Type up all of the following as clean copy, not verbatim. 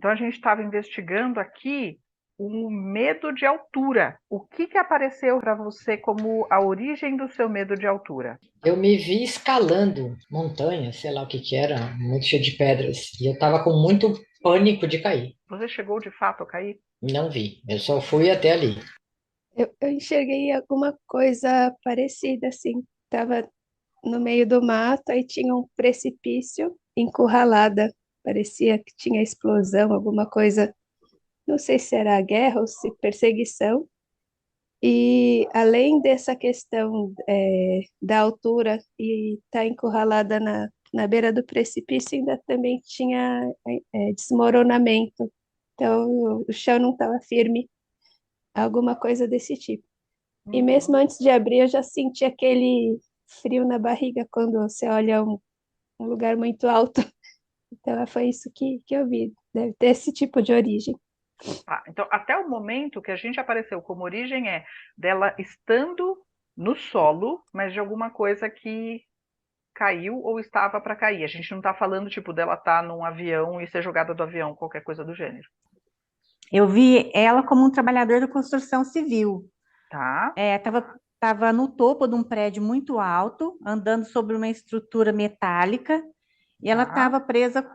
Então, a gente estava investigando aqui o medo de altura. O que apareceu para você como a origem do seu medo de altura? Eu me vi escalando montanha, sei lá o que que era, muito cheio de pedras. E eu tava com muito pânico de cair. Você chegou de fato a cair? Não vi, eu só fui até ali. Eu enxerguei alguma coisa parecida, assim. Tava no meio do mato, aí tinha um precipício encurralada. Parecia que tinha explosão, alguma coisa. Não sei se era guerra ou se perseguição. E além dessa questão da altura e estar encurralada na beira do precipício, ainda também tinha desmoronamento. Então o chão não estava firme, alguma coisa desse tipo. E mesmo Uhum. antes de abrir, eu já senti aquele frio na barriga quando você olha um lugar muito alto. Então foi isso que eu vi. Deve ter esse tipo de origem. Tá, então, até o momento que a gente apareceu como origem é dela estando no solo, mas de alguma coisa que caiu ou estava para cair. A gente não está falando, tipo, dela estar num avião e ser jogada do avião, qualquer coisa do gênero. Eu vi ela como um trabalhador da construção civil. Tá? Tava no topo de um prédio muito alto, andando sobre uma estrutura metálica, e ela Tá? estava presa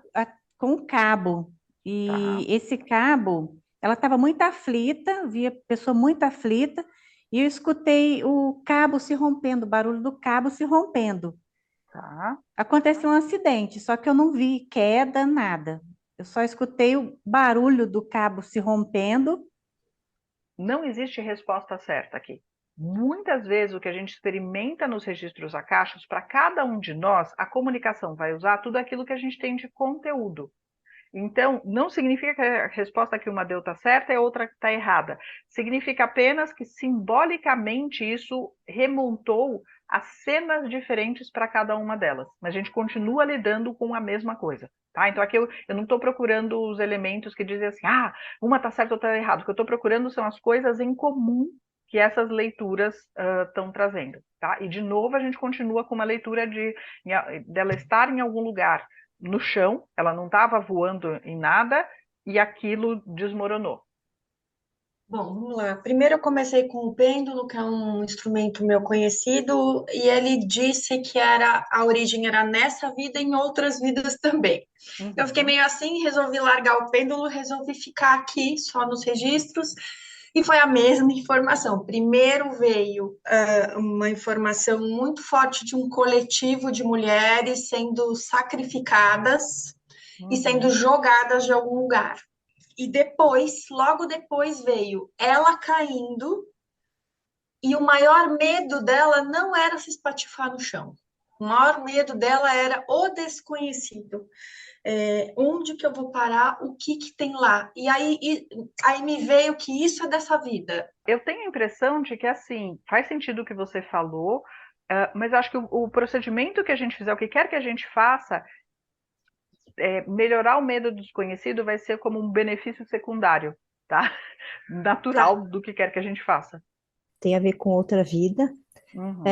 com um cabo. Tá? E esse cabo, ela estava muito aflita, via pessoa muito aflita, e eu escutei o cabo se rompendo, o barulho do cabo se rompendo. Tá? Aconteceu um acidente, só que eu não vi queda, nada. Eu só escutei o barulho do cabo se rompendo. Não existe resposta certa aqui. Muitas vezes o que a gente experimenta nos registros acásticos, para cada um de nós, a comunicação vai usar tudo aquilo que a gente tem de conteúdo. Então, não significa que a resposta que uma deu está certa e a outra está errada. Significa apenas que simbolicamente isso remontou a cenas diferentes para cada uma delas. Mas a gente continua lidando com a mesma coisa. Tá? Então, aqui eu não estou procurando os elementos que dizem assim, ah, uma está certa, outra está errada. O que eu estou procurando são as coisas em comum que essas leituras estão trazendo. Tá? E, de novo, a gente continua com uma leitura dela estar em algum lugar no chão, ela não estava voando em nada e aquilo desmoronou. Bom, vamos lá. Primeiro eu comecei com o pêndulo, que é um instrumento meu conhecido, e ele disse que a origem era nessa vida e em outras vidas também. Eu fiquei Uhum. meio assim, resolvi largar o pêndulo, resolvi ficar aqui só nos registros, e foi a mesma informação. Primeiro veio uma informação muito forte de um coletivo de mulheres sendo sacrificadas e sendo Uhum. jogadas de algum lugar. E depois, logo depois veio ela caindo, e o maior medo dela não era se espatifar no chão. O maior medo dela era o desconhecido. Onde que eu vou parar? O que que tem lá? Aí me veio que isso é dessa vida. Eu tenho a impressão de que, assim, faz sentido o que você falou, mas eu acho que o procedimento que a gente fizer, o que quer que a gente faça, melhorar o medo do desconhecido vai ser como um benefício secundário, tá? Tá. Natural do que quer que a gente faça. Tem a ver com outra vida. Uhum.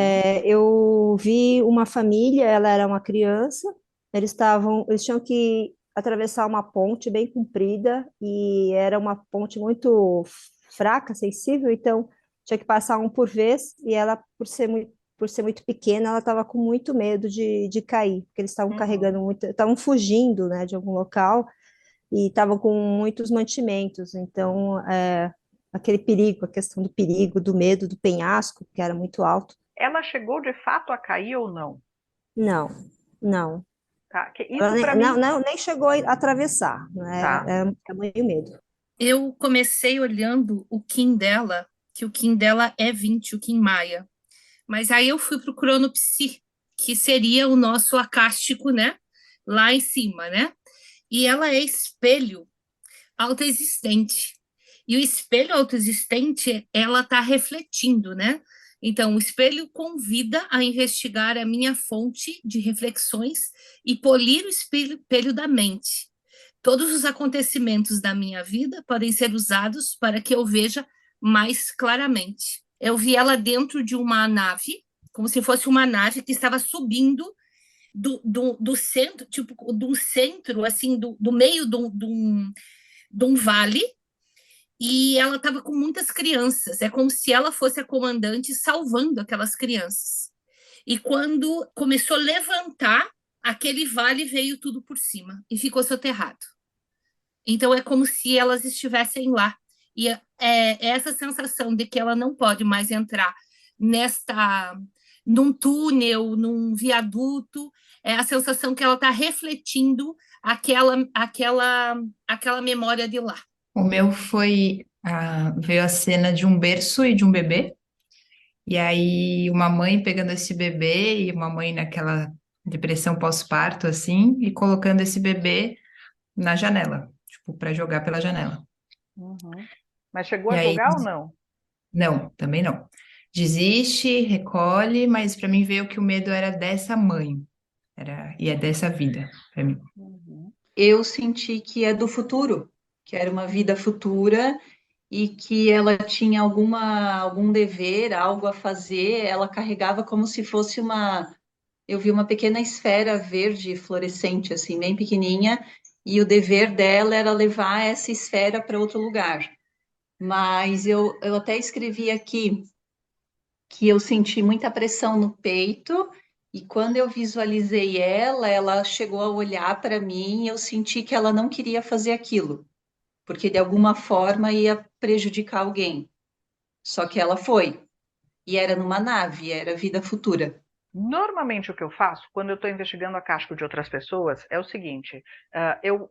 Eu vi uma família, ela era uma criança, eles tinham que atravessar uma ponte bem comprida e era uma ponte muito fraca, sensível, então tinha que passar um por vez e ela, por ser muito pequena, ela estava com muito medo de cair, porque eles estavam Uhum. carregando muito, estavam fugindo, né, de algum local e estavam com muitos mantimentos, então aquele perigo, a questão do perigo, do medo, do penhasco, que era muito alto. Ela chegou de fato a cair ou não? Não, não. Tá? Que Ela isso para não, mim, não, nem chegou a atravessar, né? tá? Era tamanho medo. Eu comecei olhando o Kim dela, que o Kim dela é 20, o Kim Maia. Mas aí eu fui procurando o Psi, que seria o nosso acástico, né? Lá em cima, né? E ela é espelho autoexistente. E o espelho autoexistente, ela está refletindo, né? Então, o espelho convida a investigar a minha fonte de reflexões e polir o espelho da mente. Todos os acontecimentos da minha vida podem ser usados para que eu veja mais claramente. Eu vi ela dentro de uma nave, como se fosse uma nave que estava subindo do centro, tipo, do centro, assim, do meio de um vale e ela estava com muitas crianças. É como se ela fosse a comandante salvando aquelas crianças. E quando começou a levantar, aquele vale veio tudo por cima e ficou soterrado. Então é como se elas estivessem lá. E é essa sensação de que ela não pode mais entrar num túnel, num viaduto, é a sensação que ela está refletindo aquela memória de lá. O meu foi, veio a cena de um berço e de um bebê, e aí uma mãe pegando esse bebê e uma mãe naquela depressão pós-parto, assim, e colocando esse bebê na janela, tipo, para jogar pela janela. Uhum. Mas chegou E a aí, jogar ou não? não, também não. Desiste, recolhe, mas para mim veio que o medo era dessa mãe, e é dessa vida, para mim. Uhum. Eu senti que é do futuro, que era uma vida futura e que ela tinha algum dever, algo a fazer, ela carregava como se fosse eu vi uma pequena esfera verde fluorescente, assim, bem pequenininha, e o dever dela era levar essa esfera para outro lugar. Mas eu até escrevi aqui que eu senti muita pressão no peito, e quando eu visualizei ela chegou a olhar para mim e eu senti que ela não queria fazer aquilo, porque de alguma forma ia prejudicar alguém. Só que ela foi, e era numa nave, era vida futura. Normalmente o que eu faço quando eu estou investigando a casco de outras pessoas é o seguinte: eu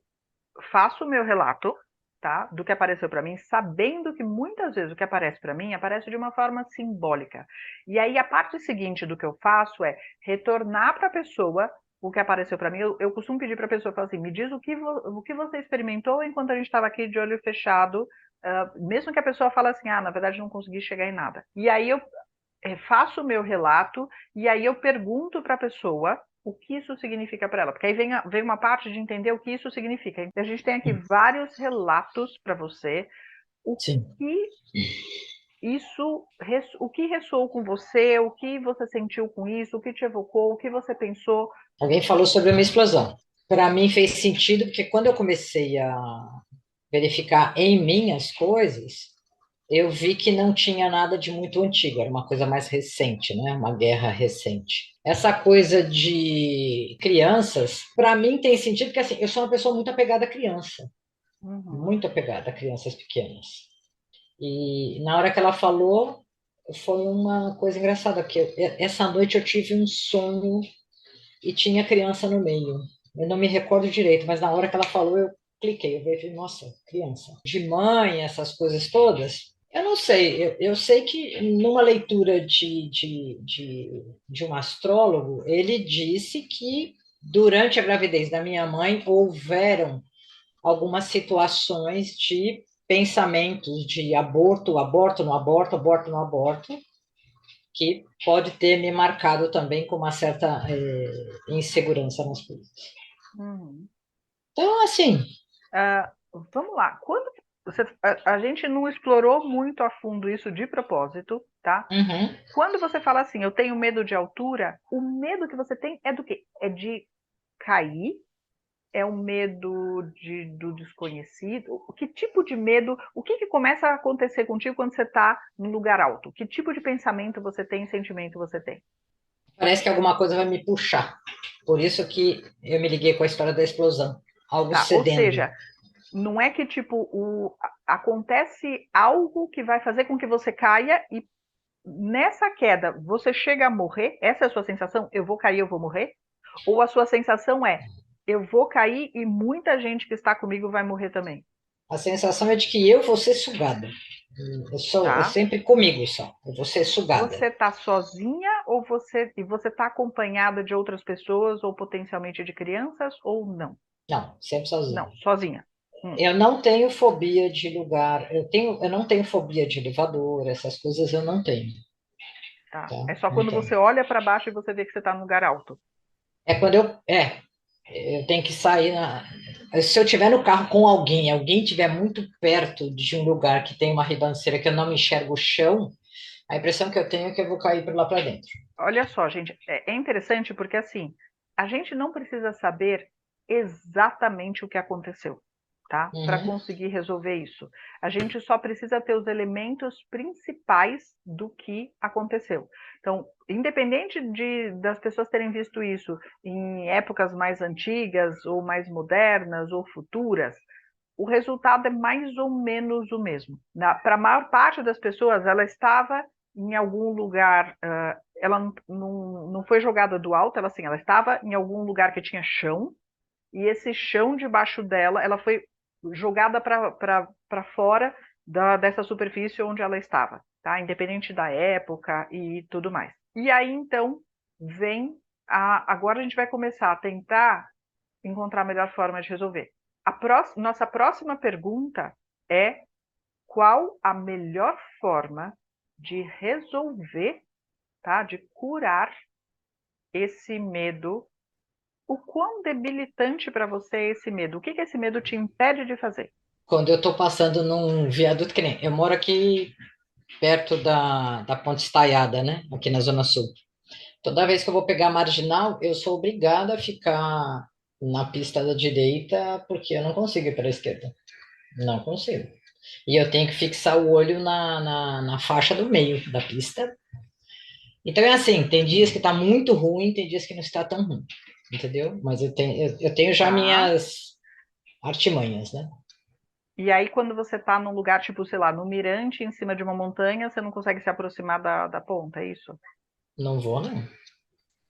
faço o meu relato, tá, do que apareceu para mim, sabendo que muitas vezes o que aparece para mim aparece de uma forma simbólica. E aí a parte seguinte do que eu faço é retornar para a pessoa o que apareceu para mim. Eu costumo pedir para a pessoa, falar assim, me diz o que você experimentou enquanto a gente estava aqui de olho fechado, mesmo que a pessoa fale assim, na verdade não consegui chegar em nada. E aí eu faço o meu relato e aí eu pergunto para a pessoa o que isso significa para ela, porque aí vem uma parte de entender o que isso significa. Então, a gente tem aqui vários relatos para você, o Sim. que o que ressoou com você, o que você sentiu com isso, o que te evocou, o que você pensou. Alguém falou sobre uma explosão. Para mim fez sentido, porque quando eu comecei a verificar em mim as coisas, eu vi que não tinha nada de muito antigo, era uma coisa mais recente, né? Uma guerra recente. Essa coisa de crianças, para mim tem sentido, porque assim, eu sou uma pessoa muito apegada à criança, muito apegada a crianças pequenas. E na hora que ela falou, foi uma coisa engraçada, porque essa noite eu tive um sonho e tinha criança no meio. Eu não me recordo direito, mas na hora que ela falou, eu cliquei, eu vejo, nossa, criança. De mãe, essas coisas todas. Eu não sei, eu sei que numa leitura de um astrólogo, ele disse que durante a gravidez da minha mãe houveram algumas situações de pensamentos de aborto, aborto no aborto, aborto no aborto, que pode ter me marcado também com uma certa insegurança nas coisas. Uhum. Então, assim, Vamos lá. Quando a gente não explorou muito a fundo isso de propósito, tá? uhum. Quando você fala assim, eu tenho medo de altura, o medo que você tem é do quê? É de cair? É o medo do desconhecido? Que tipo de medo? O que começa a acontecer contigo quando você está num lugar alto? Que tipo de pensamento você tem, sentimento você tem? Parece que alguma coisa vai me puxar. Por isso que eu me liguei com a história da explosão. Algo Tá? Ou cedendo. seja, não é que tipo acontece algo que vai fazer com que você caia e nessa queda você chega a morrer? Essa é a sua sensação? Eu vou cair, eu vou morrer? Ou a sua sensação é eu vou cair e muita gente que está comigo vai morrer também? A sensação é de que eu vou ser sugada. É Tá? sempre comigo só. Eu vou ser sugada. Você está sozinha ou você está acompanhada de outras pessoas ou potencialmente de crianças ou não? Não, sempre sozinho. Não, sozinha. Eu não tenho fobia de lugar. Eu não tenho fobia de elevador, essas coisas eu não tenho. Tá? Tá? É só Não quando tenho. você olha para baixo e você vê que você está num lugar alto. É quando eu tenho que sair se eu estiver no carro com alguém estiver muito perto de um lugar que tem uma ribanceira que eu não enxergo o chão, a impressão que eu tenho é que eu vou cair por lá para dentro. Olha só, gente, é interessante porque assim, a gente não precisa saber exatamente o que aconteceu. tá? Para conseguir resolver isso. A gente só precisa ter os elementos principais do que aconteceu. Então, independente das pessoas terem visto isso em épocas mais antigas, ou mais modernas, ou futuras, o resultado é mais ou menos o mesmo. Para a maior parte das pessoas, ela estava em algum lugar, ela não foi jogada do alto, ela estava em algum lugar que tinha chão, e esse chão debaixo dela, ela foi jogada para fora dessa superfície onde ela estava, tá? Independente da época e tudo mais. E aí, então, agora a gente vai começar a tentar encontrar a melhor forma de resolver. Nossa próxima pergunta é: qual a melhor forma de resolver, tá? De curar esse medo? O quão debilitante para você é esse medo? O que esse medo te impede de fazer? Quando eu estou passando num viaduto, que nem eu moro aqui perto da Ponte Estaiada, né? Aqui na Zona Sul. Toda vez que eu vou pegar a marginal, eu sou obrigada a ficar na pista da direita, porque eu não consigo ir para a esquerda. Não consigo. E eu tenho que fixar o olho na faixa do meio da pista. Então é assim, tem dias que está muito ruim, tem dias que não está tão ruim, entendeu? Mas eu tenho já minhas artimanhas, né? E aí, quando você está num lugar, tipo, sei lá, no mirante, em cima de uma montanha, você não consegue se aproximar da ponta, é isso? Não vou, não.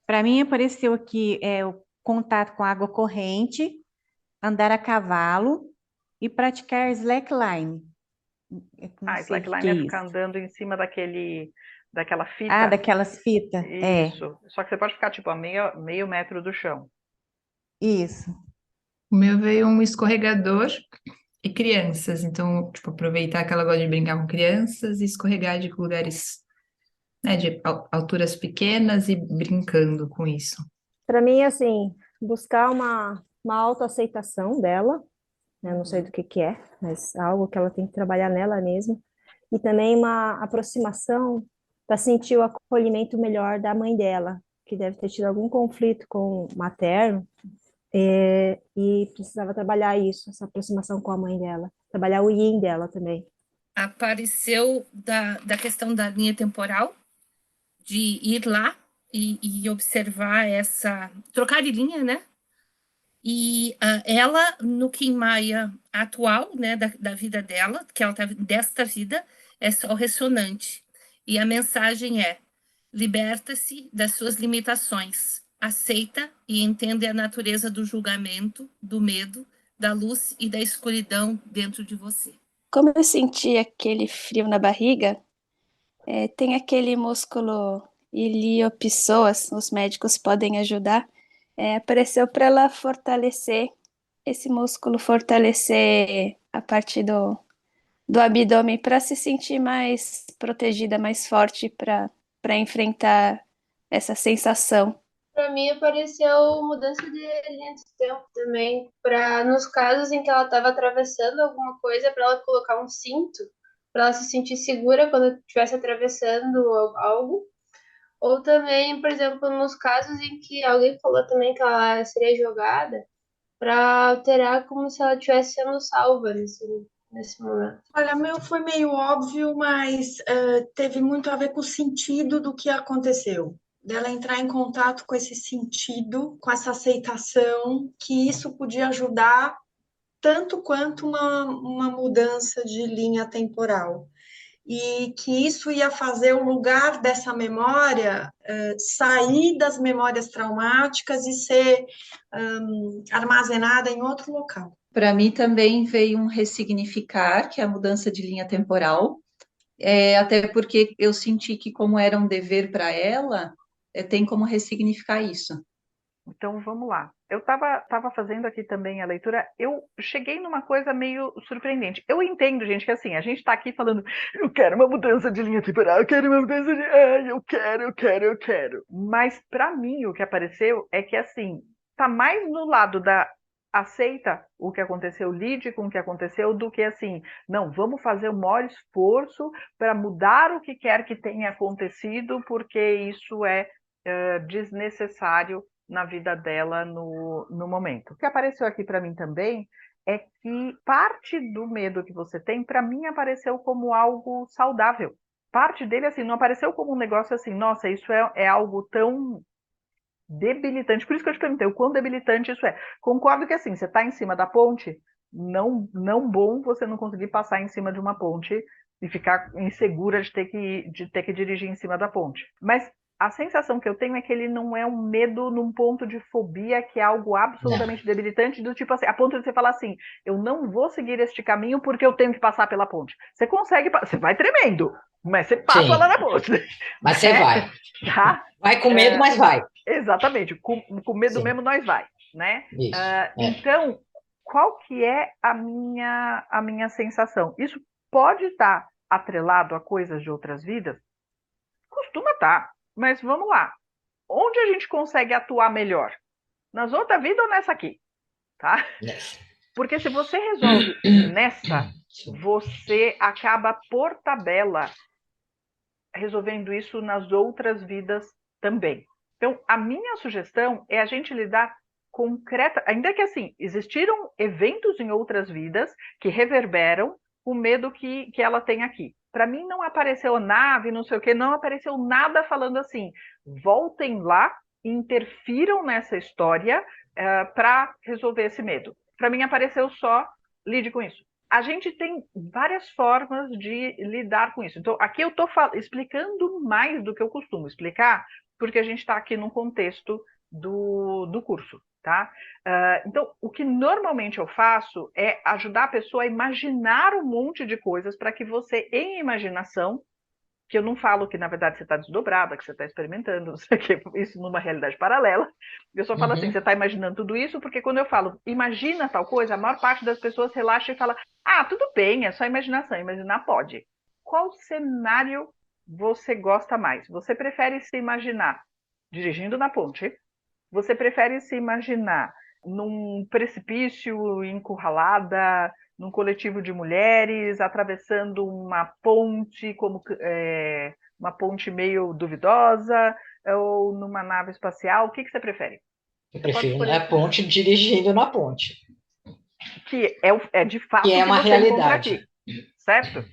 Para mim apareceu aqui o contato com água corrente, andar a cavalo e praticar slackline. Eu não sei o que Slackline é é isso. ficar andando em cima daquela fita. Ah, daquelas fitas? Isso. Só que você pode ficar, tipo, a meio metro do chão. Isso. O meu veio um escorregador e crianças. Então, tipo, aproveitar que ela gosta de brincar com crianças e escorregar de lugares, né, de alturas pequenas e brincando com isso. Para mim, assim, buscar uma autoaceitação dela, né? Eu não sei do que é, mas algo que ela tem que trabalhar nela mesma. E também uma aproximação para sentir o acolhimento melhor da mãe dela, que deve ter tido algum conflito com o materno, e precisava trabalhar isso, essa aproximação com a mãe dela, trabalhar o yin dela também. Apareceu da questão da linha temporal, de ir lá e observar trocar de linha, né? E ela, no Kim Maia atual, né, da vida dela, que ela tá desta vida, é só ressonante. E a mensagem é: liberta-se das suas limitações, aceita e entende a natureza do julgamento, do medo, da luz e da escuridão dentro de você. Como eu senti aquele frio na barriga, tem aquele músculo iliopsoas, os médicos podem ajudar. Apareceu para ela fortalecer esse músculo, fortalecer a parte do abdômen para se sentir mais protegida, mais forte para enfrentar essa sensação. Para mim apareceu mudança de linha de tempo também, para nos casos em que ela estava atravessando alguma coisa, para ela colocar um cinto, para ela se sentir segura quando estivesse atravessando algo. Ou também, por exemplo, nos casos em que alguém falou também que ela seria jogada, para alterar como se ela estivesse sendo salva nesse momento. Olha, meu foi meio óbvio, mas teve muito a ver com o sentido do que aconteceu. Dela entrar em contato com esse sentido, com essa aceitação, que isso podia ajudar tanto quanto uma mudança de linha temporal. E que isso ia fazer o lugar dessa memória sair das memórias traumáticas e ser armazenada em outro local. Para mim também veio um ressignificar, que é a mudança de linha temporal, até porque eu senti que, como era um dever para ela, tem como ressignificar isso. Então, vamos lá. Eu estava fazendo aqui também a leitura, eu cheguei numa coisa meio surpreendente. Eu entendo, gente, que assim, a gente está aqui falando, eu quero uma mudança de linha temporal, eu quero uma mudança de... Ai, eu quero. Mas, para mim, o que apareceu é que, assim, tá mais no lado da aceita o que aconteceu, lide com o que aconteceu, do que assim, não, vamos fazer o maior esforço para mudar o que quer que tenha acontecido, porque isso é desnecessário na vida dela no momento. O que apareceu aqui para mim também é que parte do medo que você tem, para mim, apareceu como algo saudável. Parte dele, assim, não apareceu como um negócio assim, nossa, isso é algo tão debilitante. Por isso que eu te perguntei, o quão debilitante isso é. Concordo que, assim, você está em cima da ponte, não bom você não conseguir passar em cima de uma ponte e ficar insegura de ter que dirigir em cima da ponte. Mas a sensação que eu tenho é que ele não é um medo num ponto de fobia que é algo absolutamente debilitante, do tipo assim, a ponto de você falar assim, eu não vou seguir este caminho porque eu tenho que passar pela ponte. Você consegue, você vai tremendo, mas você passa Sim. lá na ponte. Mas você vai. Tá? Vai com medo, mas vai. Exatamente, com medo Sim. mesmo nós vai, né? Isso. Então, qual que é a minha sensação? Isso pode estar atrelado a coisas de outras vidas? Costuma estar, mas vamos lá. Onde a gente consegue atuar melhor? Nas outras vidas ou nessa aqui? Tá? Porque se você resolve nessa, você acaba por tabela resolvendo isso nas outras vidas também. Então, a minha sugestão é a gente lidar concreta, ainda que assim, existiram eventos em outras vidas que reverberam o medo que ela tem aqui. Para mim não apareceu nave, não sei o que, não apareceu nada falando assim, voltem lá, interfiram nessa história para resolver esse medo. Para mim apareceu só, lide com isso. A gente tem várias formas de lidar com isso. Então, aqui eu estou explicando mais do que eu costumo explicar, porque a gente está aqui no contexto do curso, tá? Então, o que normalmente eu faço é ajudar a pessoa a imaginar um monte de coisas para que você, em imaginação, que eu não falo que, na verdade, você está desdobrada, que você está experimentando, isso numa realidade paralela. Eu só falo assim, você está imaginando tudo isso, porque quando eu falo, imagina tal coisa, a maior parte das pessoas relaxa e fala, tudo bem, é só imaginação, imaginar pode. Qual cenário você gosta mais? Você prefere se imaginar dirigindo na ponte? Você prefere se imaginar num precipício, encurralada, num coletivo de mulheres, atravessando uma ponte, uma ponte meio duvidosa, ou numa nave espacial? O que você prefere? Eu prefiro a ponte dirigindo na ponte. Que é de fato que é uma você realidade. Aqui, certo?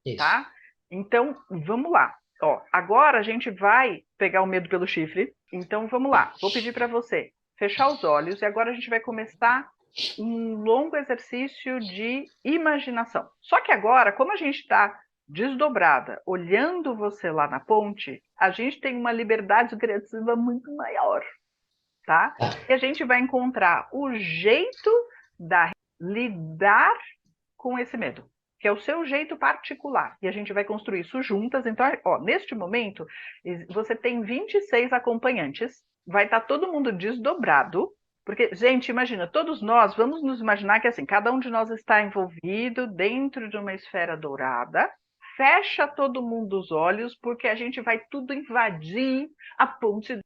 Isso. Tá? Então, vamos lá. Agora a gente vai pegar o medo pelo chifre. Então, vamos lá. Vou pedir para você fechar os olhos e agora a gente vai começar um longo exercício de imaginação. Só que agora, como a gente está desdobrada, olhando você lá na ponte, a gente tem uma liberdade criativa muito maior, tá? E a gente vai encontrar o jeito de lidar com esse medo, que é o seu jeito particular. E a gente vai construir isso juntas. Então, neste momento, você tem 26 acompanhantes, vai estar todo mundo desdobrado, porque, gente, imagina, todos nós, vamos nos imaginar que assim, cada um de nós está envolvido dentro de uma esfera dourada, fecha todo mundo os olhos, porque a gente vai tudo invadir a ponte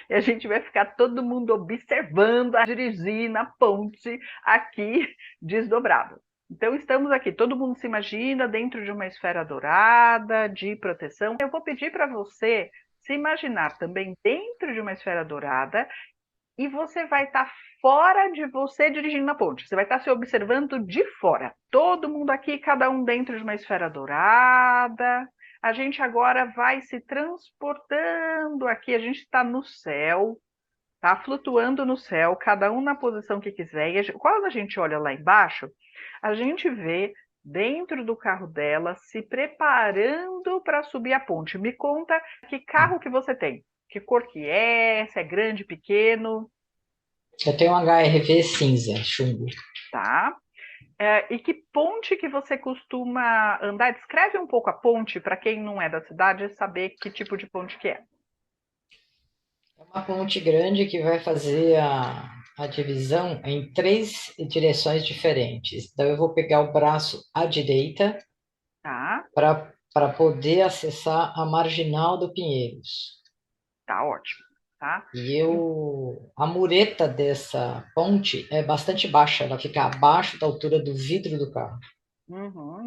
e a gente vai ficar todo mundo observando a dirigir na ponte aqui desdobrado. Então, estamos aqui, todo mundo se imagina dentro de uma esfera dourada, de proteção. Eu vou pedir para você se imaginar também dentro de uma esfera dourada e você vai estar fora de você dirigindo na ponte. Você vai estar se observando de fora. Todo mundo aqui, cada um dentro de uma esfera dourada. A gente agora vai se transportando aqui, a gente está no céu, tá flutuando no céu, cada um na posição que quiser. E quando a gente olha lá embaixo, a gente vê dentro do carro dela se preparando para subir a ponte. Me conta que carro que você tem, que cor que é, se é grande, pequeno. Eu tenho um HRV cinza, chumbo. Tá. E que ponte que você costuma andar? Descreve um pouco a ponte para quem não é da cidade saber que tipo de ponte que é. É uma ponte grande que vai fazer a divisão em 3 direções diferentes. Então, eu vou pegar o braço à direita para poder acessar a Marginal do Pinheiros. Tá ótimo. Tá? E a mureta dessa ponte é bastante baixa, ela fica abaixo da altura do vidro do carro.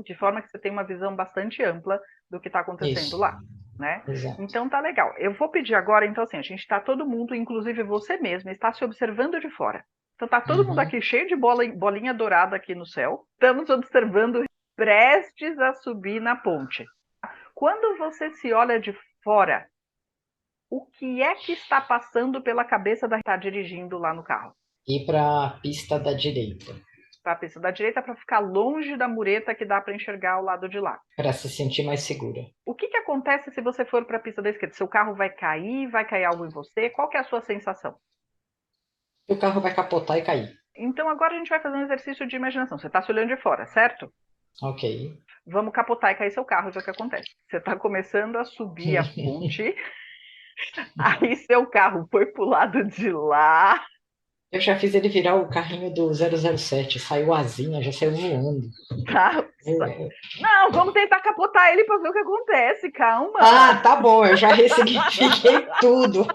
De forma que você tem uma visão bastante ampla do que está acontecendo lá. Né? Exato. Então tá legal. Eu vou pedir agora, então assim, a gente está todo mundo, inclusive você mesmo, está se observando de fora. Então tá todo mundo aqui cheio de bolinha dourada aqui no céu. Estamos observando prestes a subir na ponte. Quando você se olha de fora, o que é que está passando pela cabeça da que está dirigindo lá no carro? Ir para a pista da direita, Para a pista da direita para ficar longe da mureta que dá para enxergar o lado de lá. para se sentir mais segura. O que acontece se você for para a pista da esquerda? Seu carro vai cair algo em você? Qual que é a sua sensação? O carro vai capotar e cair. Então agora a gente vai fazer um exercício de imaginação. Você está se olhando de fora, certo? Ok. Vamos capotar e cair seu carro e ver o que acontece. Você está começando a subir a ponte, aí seu carro foi pro lado de lá. Eu já fiz ele virar o carrinho do 007, saiu asinha, já saiu voando. Tá. Não, vamos tentar capotar ele para ver o que acontece, calma. Ah, tá bom, eu já ressignifiquei tudo.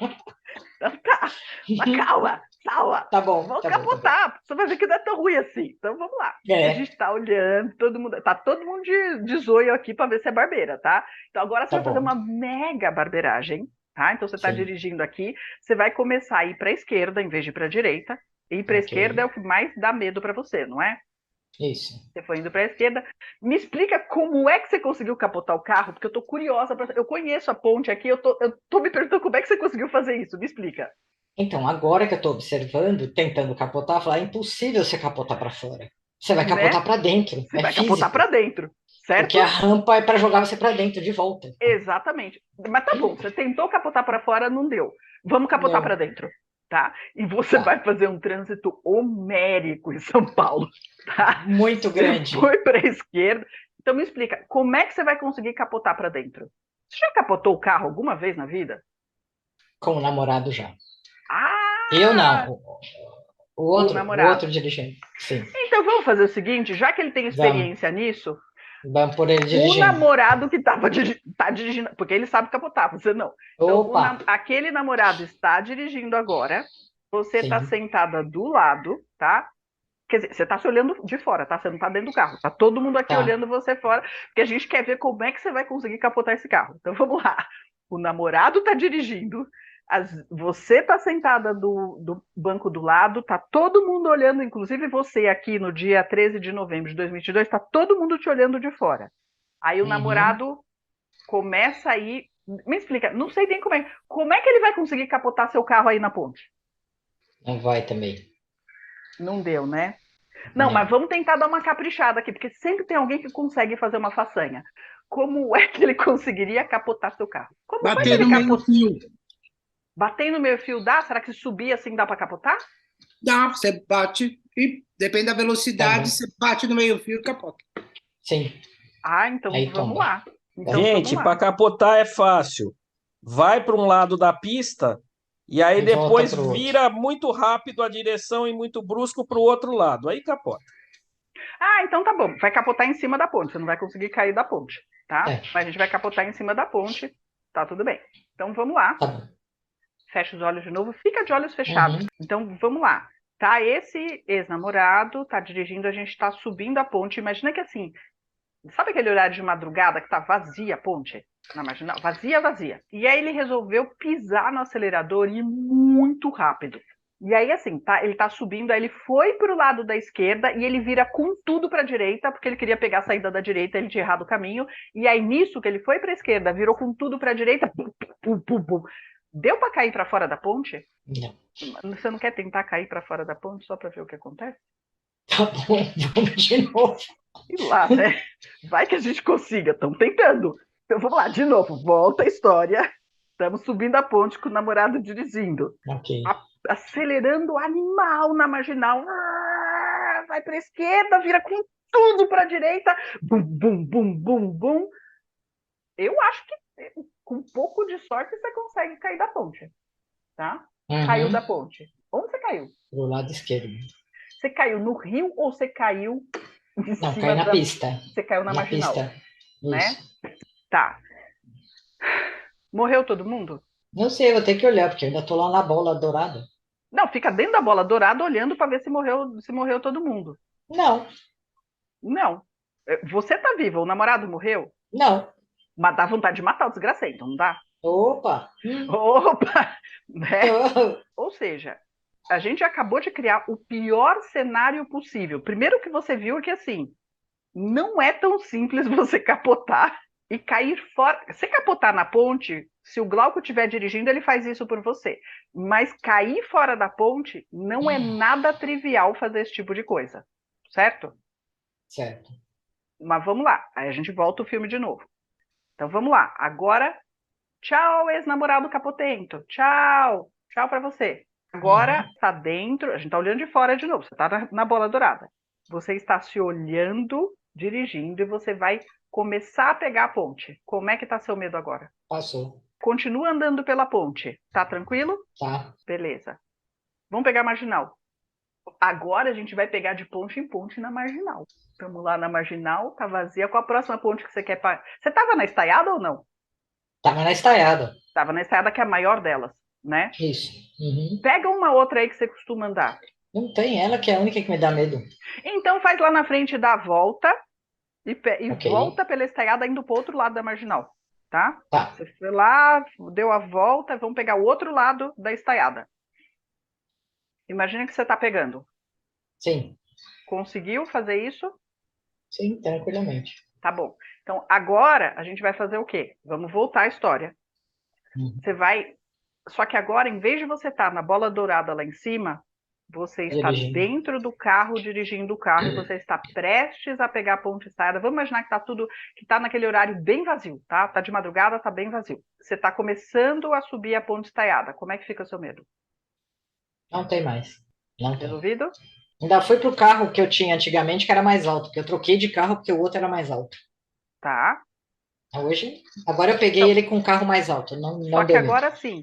Então tá, mas calma. Tá bom. Vamos tá capotar, bom. você vai ver que não é tão ruim assim. Então vamos lá. É. A gente tá olhando, tá todo mundo de zoio aqui para ver se é barbeira, tá? Então agora você vai fazer uma mega barbeiragem, tá? Então você tá dirigindo aqui, você vai começar a ir para a esquerda em vez de ir para a direita. Ir para a esquerda é o que mais dá medo para você, não é? Isso. Você foi indo para a esquerda. Me explica como é que você conseguiu capotar o carro, porque eu tô curiosa. Eu conheço a ponte aqui, eu tô me perguntando como é que você conseguiu fazer isso. Me explica. Então, agora que eu estou observando, tentando capotar, eu falo, é impossível você capotar para fora. Você vai capotar para dentro. Você vai capotar para dentro, certo? Porque a rampa é para jogar você para dentro de volta. Exatamente. Mas tá bom, você tentou capotar para fora, não deu. Vamos capotar para dentro, tá? E você vai fazer um trânsito homérico em São Paulo, tá? Muito grande. Você foi para a esquerda. Então me explica, como é que você vai conseguir capotar para dentro? Você já capotou o carro alguma vez na vida? Com o namorado já. Ah! Eu não. O outro dirigente. Sim. Então vamos fazer o seguinte, já que ele tem experiência nisso, vamos por ele dirigindo. O namorado que tá dirigindo, porque ele sabe capotar, você não. Então, aquele namorado está dirigindo agora, você está sentada do lado, tá? Quer dizer, você está se olhando de fora, tá? Você não está dentro do carro. Tá todo mundo aqui olhando você fora, porque a gente quer ver como é que você vai conseguir capotar esse carro. Então vamos lá. O namorado está dirigindo, você está sentada do banco do lado, tá todo mundo olhando, inclusive você aqui no dia 13 de novembro de 2022, está todo mundo te olhando de fora. Aí o namorado começa a ir... Me explica, não sei nem como é que ele vai conseguir capotar seu carro aí na ponte? Não vai também. Não deu, né? Não, mas vamos tentar dar uma caprichada aqui, porque sempre tem alguém que consegue fazer uma façanha. Como é que ele conseguiria capotar seu carro? Bater no meio fio. Bater no meio fio dá? Será que se subir assim dá para capotar? Dá, você bate e depende da velocidade, você bate no meio fio e capota. Sim. Ah, então vamos lá. Então, gente, para capotar é fácil. Vai para um lado da pista e aí depois vira muito rápido a direção e muito brusco para o outro lado. Aí capota. Ah, então tá bom. Vai capotar em cima da ponte. Você não vai conseguir cair da ponte, tá? Mas a gente vai capotar em cima da ponte. Tá tudo bem. Então vamos lá. Fecha os olhos de novo. Fica de olhos fechados. Então vamos lá. Tá, esse ex-namorado tá dirigindo, a gente tá subindo a ponte. Imagina que assim, sabe aquele horário de madrugada que tá vazia a ponte? Na marginal? Vazia. E aí ele resolveu pisar no acelerador e ir muito rápido. E aí assim, ele tá subindo, aí ele foi pro lado da esquerda e ele vira com tudo pra direita, porque ele queria pegar a saída da direita, ele tinha errado o caminho. E aí nisso que ele foi pra esquerda, virou com tudo pra direita, Deu para cair para fora da ponte? Não. Você não quer tentar cair para fora da ponte só para ver o que acontece? Tá bom, vamos de novo. E lá, né? Vai que a gente consiga, estamos tentando. Então vamos lá, de novo, volta a história. Estamos subindo a ponte com o namorado dirigindo. Acelerando o animal na marginal. Vai para a esquerda, vira com tudo para a direita. Bum, bum, bum, bum, bum. Eu acho que com um pouco de sorte você consegue cair da ponte, tá? Caiu da ponte. Onde você caiu? Pro lado esquerdo. Você caiu no rio ou você caiu em Não, cima caiu na pista. Você caiu na marginal, pista. né? Isso. Tá. Morreu todo mundo? Não sei, eu vou ter que olhar, porque eu ainda tô lá na bola dourada. Não, fica dentro da bola dourada olhando para ver se morreu todo mundo. Não. Não. Você tá viva, o namorado morreu? Não. Mas dá vontade de matar o desgracento, não dá? Opa! Opa! Né? Ou seja, a gente acabou de criar o pior cenário possível. Primeiro que você viu é que, assim, não é tão simples você capotar e cair fora. Se capotar na ponte, se o Glauco estiver dirigindo, ele faz isso por você. Mas cair fora da ponte não é nada trivial fazer esse tipo de coisa, certo? Certo. Mas vamos lá, aí a gente volta o filme de novo. Então vamos lá, agora, tchau, ex-namorado capotento, tchau, tchau pra você. Agora tá dentro, a gente tá olhando de fora de novo, você tá na bola dourada. Você está se olhando, dirigindo, e você vai começar a pegar a ponte. Como é que tá seu medo agora? Passou. Continua andando pela ponte, tá tranquilo? Tá. Beleza. Vamos pegar a marginal. Agora a gente vai pegar de ponte em ponte na marginal. Vamos lá na marginal, tá vazia. Qual a próxima ponte que você quer? Você tava na estaiada ou não? Tava na estaiada. Tava na estaiada, que é a maior delas, né? Isso. Uhum. Pega uma outra aí que você costuma andar. Não tem, ela que é a única que me dá medo. Então faz lá na frente, dá a volta e Ok. volta pela estaiada indo pro outro lado da marginal, tá? Tá. Você foi lá, deu a volta, vamos pegar o outro lado da estaiada. Imagina que você tá pegando. Sim. Conseguiu fazer isso? Sim, tranquilamente. Tá bom. Então, agora a gente vai fazer o quê? Vamos voltar à história. Você vai... Só que agora, em vez de você estar na bola dourada lá em cima, você está dentro do carro, dirigindo o carro, e você está prestes a pegar a ponte estaiada. Vamos imaginar que tá tudo... que tá naquele horário bem vazio, tá? Tá de madrugada, tá bem vazio. Você tá começando a subir a ponte estaiada. Como é que fica o seu medo? Não tem mais. Não tem. Resolvido? Ainda fui pro carro que eu tinha antigamente, que era mais alto, porque eu troquei de carro porque o outro era mais alto. Tá. Hoje, agora eu peguei ele com um carro mais alto, não Só que deu medo. agora sim,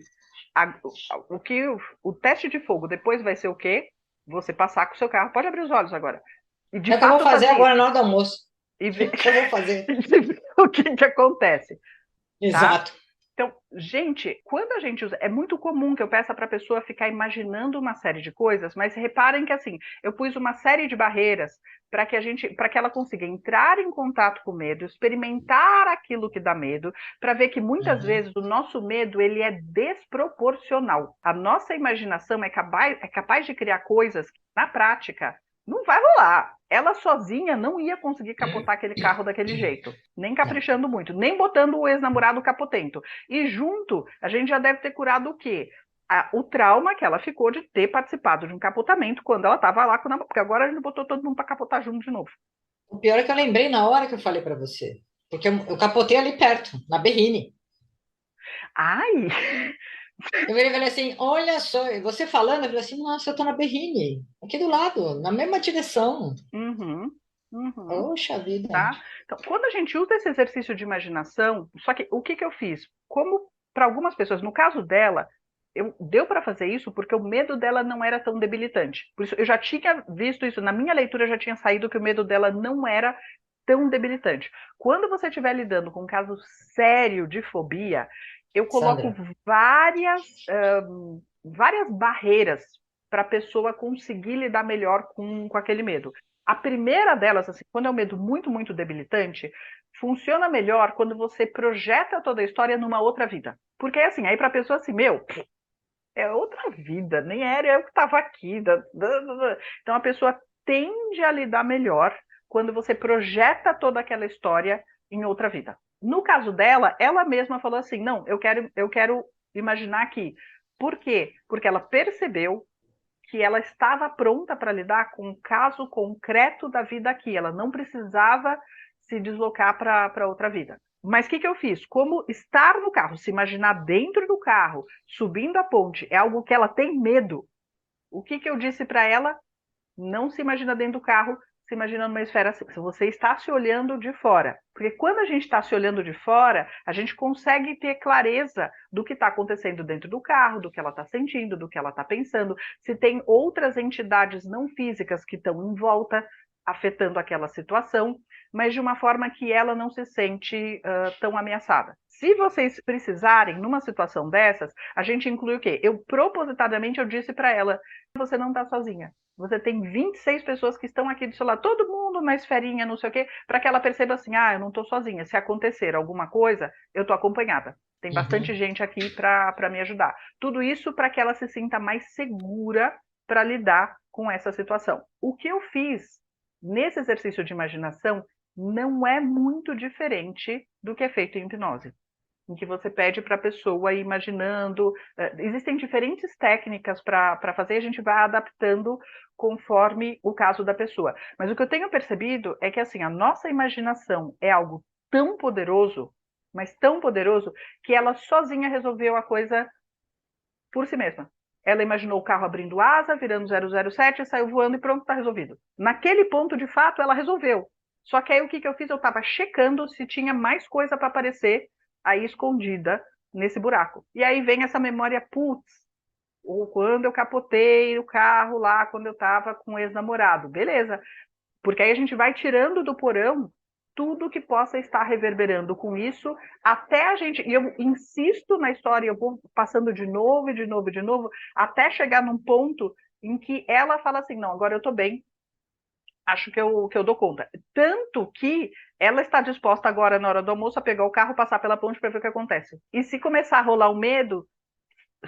o teste de fogo depois vai ser o quê? Você passar com o seu carro. Pode abrir os olhos agora. E de É o que eu vou fato fazer fazer agora isso. na hora do almoço. E ver O que eu vou fazer? o que acontece. Tá? Exato. Então, gente, quando a gente usa, é muito comum que eu peça para a pessoa ficar imaginando uma série de coisas, mas reparem que assim, eu pus uma série de barreiras para que ela consiga entrar em contato com o medo, experimentar aquilo que dá medo, para ver que muitas vezes o nosso medo ele é desproporcional. A nossa imaginação é capaz de criar coisas que, na prática, não vai rolar. Ela sozinha não ia conseguir capotar aquele carro daquele jeito. Nem caprichando muito, nem botando o ex-namorado capotento. E junto, a gente já deve ter curado o quê? O trauma que ela ficou de ter participado de um capotamento quando ela estava lá com o namorado. Porque agora a gente botou todo mundo para capotar junto de novo. O pior é que eu lembrei na hora que eu falei para você. Porque eu capotei ali perto, na Berrine. Ai! Eu falei assim, olha só, você falando, eu falei assim, nossa, eu tô na Berrine, aqui do lado, na mesma direção. Poxa vida. Tá? Então, quando a gente usa esse exercício de imaginação, só que o que eu fiz? Como para algumas pessoas, no caso dela, deu para fazer isso porque o medo dela não era tão debilitante. Por isso, eu já tinha visto isso, na minha leitura já tinha saído que o medo dela não era tão debilitante. Quando você estiver lidando com um caso sério de fobia, eu coloco várias barreiras para a pessoa conseguir lidar melhor com aquele medo. A primeira delas, assim, quando é um medo muito, muito debilitante, funciona melhor quando você projeta toda a história numa outra vida. Porque assim, aí para a pessoa assim, é outra vida, nem era eu que estava aqui. Então a pessoa tende a lidar melhor quando você projeta toda aquela história em outra vida. No caso dela, ela mesma falou assim, não, eu quero imaginar aqui. Por quê? Porque ela percebeu que ela estava pronta para lidar com um caso concreto da vida aqui. Ela não precisava se deslocar para outra vida. Mas o que eu fiz? Como estar no carro, se imaginar dentro do carro, subindo a ponte, é algo que ela tem medo. O que eu disse para ela? Não se imagina dentro do carro, se imagina numa esfera assim. Se você está se olhando de fora. Porque quando a gente está se olhando de fora, a gente consegue ter clareza do que está acontecendo dentro do carro, do que ela está sentindo, do que ela está pensando. Se tem outras entidades não físicas que estão em volta, afetando aquela situação, mas de uma forma que ela não se sente tão ameaçada. Se vocês precisarem, numa situação dessas, a gente inclui o quê? Propositadamente, eu disse para ela, você não está sozinha. Você tem 26 pessoas que estão aqui do seu lado, todo mundo na esferinha, não sei o quê, para que ela perceba assim, eu não estou sozinha. Se acontecer alguma coisa, eu estou acompanhada. Tem bastante gente aqui para me ajudar. Tudo isso para que ela se sinta mais segura para lidar com essa situação. O que eu fiz nesse exercício de imaginação não é muito diferente do que é feito em hipnose, em que você pede para a pessoa ir imaginando. Existem diferentes técnicas para fazer, a gente vai adaptando conforme o caso da pessoa. Mas o que eu tenho percebido é que assim, a nossa imaginação é algo tão poderoso, mas tão poderoso, que ela sozinha resolveu a coisa por si mesma. Ela imaginou o carro abrindo asa, virando 007, saiu voando e pronto, está resolvido. Naquele ponto, de fato, ela resolveu. Só que aí o que eu fiz? Eu estava checando se tinha mais coisa para aparecer aí escondida nesse buraco. E aí vem essa memória, putz, ou quando eu capotei o carro lá, quando eu estava com o ex-namorado. Beleza. Porque aí a gente vai tirando do porão tudo que possa estar reverberando com isso, até a gente, e eu insisto na história, eu vou passando de novo, e de novo, e de novo, até chegar num ponto em que ela fala assim, não, agora eu estou bem, acho que eu dou conta. Tanto que ela está disposta agora, na hora do almoço, a pegar o carro, passar pela ponte para ver o que acontece. E se começar a rolar o medo,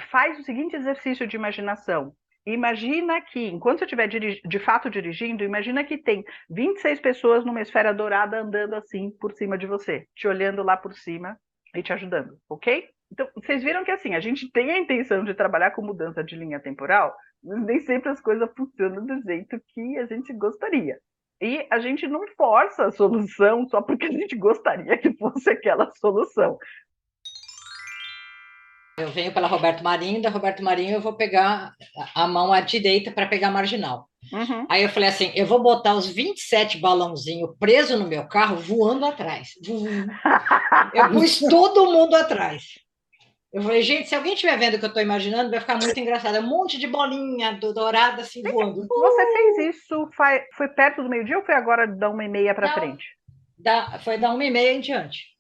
faz o seguinte exercício de imaginação. Imagina que, enquanto você estiver de fato dirigindo, imagina que tem 26 pessoas numa esfera dourada andando assim por cima de você, te olhando lá por cima e te ajudando, ok? Então, vocês viram que assim, a gente tem a intenção de trabalhar com mudança de linha temporal, mas nem sempre as coisas funcionam do jeito que a gente gostaria. E a gente não força a solução só porque a gente gostaria que fosse aquela solução. Eu venho pela Roberto Marinho, da Roberto Marinho eu vou pegar a mão à direita para pegar a marginal. Uhum. Aí eu falei assim, eu vou botar os 27 balãozinhos presos no meu carro voando atrás. Eu pus todo mundo atrás. Eu falei, gente, se alguém estiver vendo o que eu estou imaginando, vai ficar muito engraçado. É um monte de bolinha dourada assim voando. Você fez isso, foi perto do meio-dia ou foi agora da 1h30 para frente? Foi da 1h30 em diante.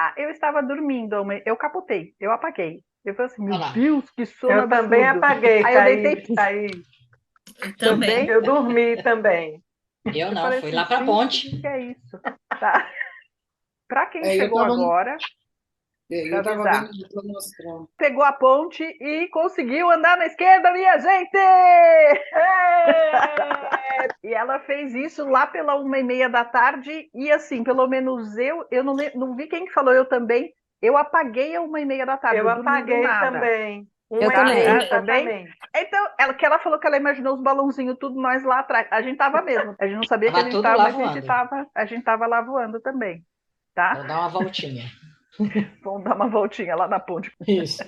Ah, eu estava dormindo, eu capotei, eu apaguei. Eu falei assim, meu Olha lá. Deus, que sono Eu também absurdo. apaguei, Aí eu deitei. caí. Também. Eu dormi também. Eu não, falei fui assim, lá para a gente, ponte. o que é isso? Tá. Para quem eu chegou tava- agora, Eu estava avisar. vendo o plano astral. Pegou a ponte e conseguiu andar na esquerda, minha gente! E ela fez isso lá pela 1h30 da tarde e assim, pelo menos eu não vi quem que falou, eu também, eu apaguei a 1h30 da tarde. Eu dormi do apaguei nada. também. Eu também. Exatamente. Então, ela falou que ela imaginou os balãozinhos, tudo nós lá atrás. A gente tava mesmo. A gente não sabia que a Tava gente tudo tava, lá mas voando. a gente tava lá voando também. Tá? Vou dar uma voltinha. Vamos dar uma voltinha lá na ponte. Isso.